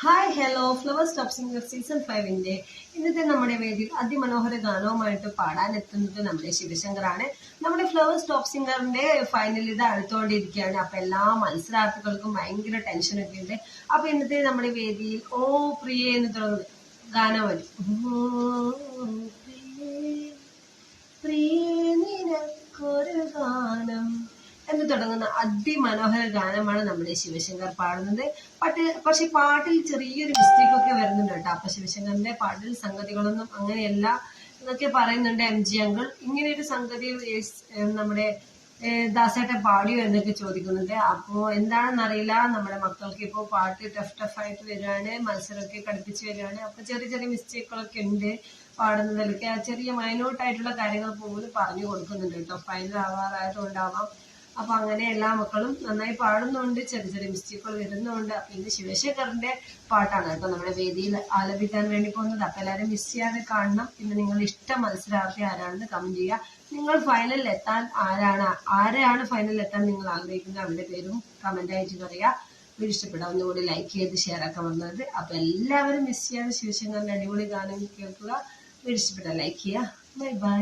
Hi hello flowers top singer season 5 ഇന്നത്തെ നമ്മുടെ വേദിയിൽ അതിമനോഹര ഗാനവുമായിട്ട് പാടാനെത്തുന്നത് നമ്മുടെ ശിവശങ്കറാണ്. നമ്മുടെ ഫ്ലവേഴ്സ് ടോപ്പ് സിംഗറിന്റെ ഫൈനൽ ഇത് അടുത്തുകൊണ്ടിരിക്കുകയാണ്. അപ്പൊ എല്ലാ മത്സരാർത്ഥികൾക്കും ഭയങ്കര ടെൻഷനൊക്കെ ഉണ്ട്. അപ്പൊ ഇന്നത്തെ നമ്മുടെ വേദിയിൽ ഓ പ്രിയേ എന്ന് തുടങ്ങുന്ന ഗാനം വരും. പ്രിയേ നിനക്കൊരു ഗാനം എന്ന് തുടങ്ങുന്ന അതിമനോഹര ഗാനമാണ് നമ്മുടെ ശിവശങ്കർ പാടുന്നത്. പക്ഷെ പാട്ടിൽ ചെറിയൊരു മിസ്റ്റേക്ക് ഒക്കെ വരുന്നുണ്ട് കേട്ടോ. അപ്പൊ ശിവശങ്കറിന്റെ പാട്ടിൽ സംഗതികളൊന്നും അങ്ങനെയല്ല എന്നൊക്കെ പറയുന്നുണ്ട് MG അങ്കിൾ. ഇങ്ങനെ ഒരു സംഗതി നമ്മുടെ ദാസേട്ടൻ പാടിയോ എന്നൊക്കെ ചോദിക്കുന്നുണ്ട്. അപ്പോ എന്താണെന്നറിയില്ല, നമ്മുടെ മക്കൾക്ക് ഇപ്പോൾ പാട്ട് ടഫായിട്ട് വരികയാണ്, മത്സരമൊക്കെ കടുപ്പിച്ച് വരികയാണ്. അപ്പൊ ചെറിയ ചെറിയ മിസ്റ്റേക്കുകളൊക്കെ ഉണ്ട് പാടുന്നതിലൊക്കെ. ചെറിയ മൈന്യൂട്ടായിട്ടുള്ള കാര്യങ്ങൾ പോലും പറഞ്ഞു കൊടുക്കുന്നുണ്ട് കേട്ടോ. ഫൈനൽ ആവാറായതുകൊണ്ടാവാം. അപ്പൊ അങ്ങനെ എല്ലാ മക്കളും നന്നായി പാടുന്നുണ്ട്, ചെറിയ ചെറിയ മിസ്റ്റേക്കുകൾ വരുന്നുണ്ട്. അപ്പൊ ഇന്ന് ശിവശങ്കറിന്റെ പാട്ടാണ് കേട്ടോ നമ്മുടെ വേദിയിൽ ആലപിക്കാൻ വേണ്ടി പോകുന്നത്. അപ്പൊ എല്ലാവരും മിസ് ചെയ്യാതെ കാണണം. പിന്നെ നിങ്ങളുടെ ഇഷ്ട മത്സരാർത്ഥി ആരാണെന്ന് കമന്റ് ചെയ്യുക. നിങ്ങൾ ഫൈനലിൽ എത്താൻ ആരെയാണ് ഫൈനലിൽ എത്താൻ നിങ്ങൾ ആഗ്രഹിക്കുന്നത് അവരുടെ പേരും കമന്റ് ആയിട്ട് പറയുക. വീഡിയോ ഇഷ്ടപ്പെടാം ഒന്നുകൂടി ലൈക്ക് ചെയ്ത് ഷെയർ ആക്കാൻ പറഞ്ഞത്. അപ്പൊ എല്ലാവരും മിസ് ചെയ്യാതെ ശിവശങ്കറിന്റെ അടിപൊളി ഗാനം കേൾക്കുക. വീഡിയോ ഇഷ്ടപ്പെട്ടാൽ ലൈക്ക് ചെയ്യുക. Bye bye.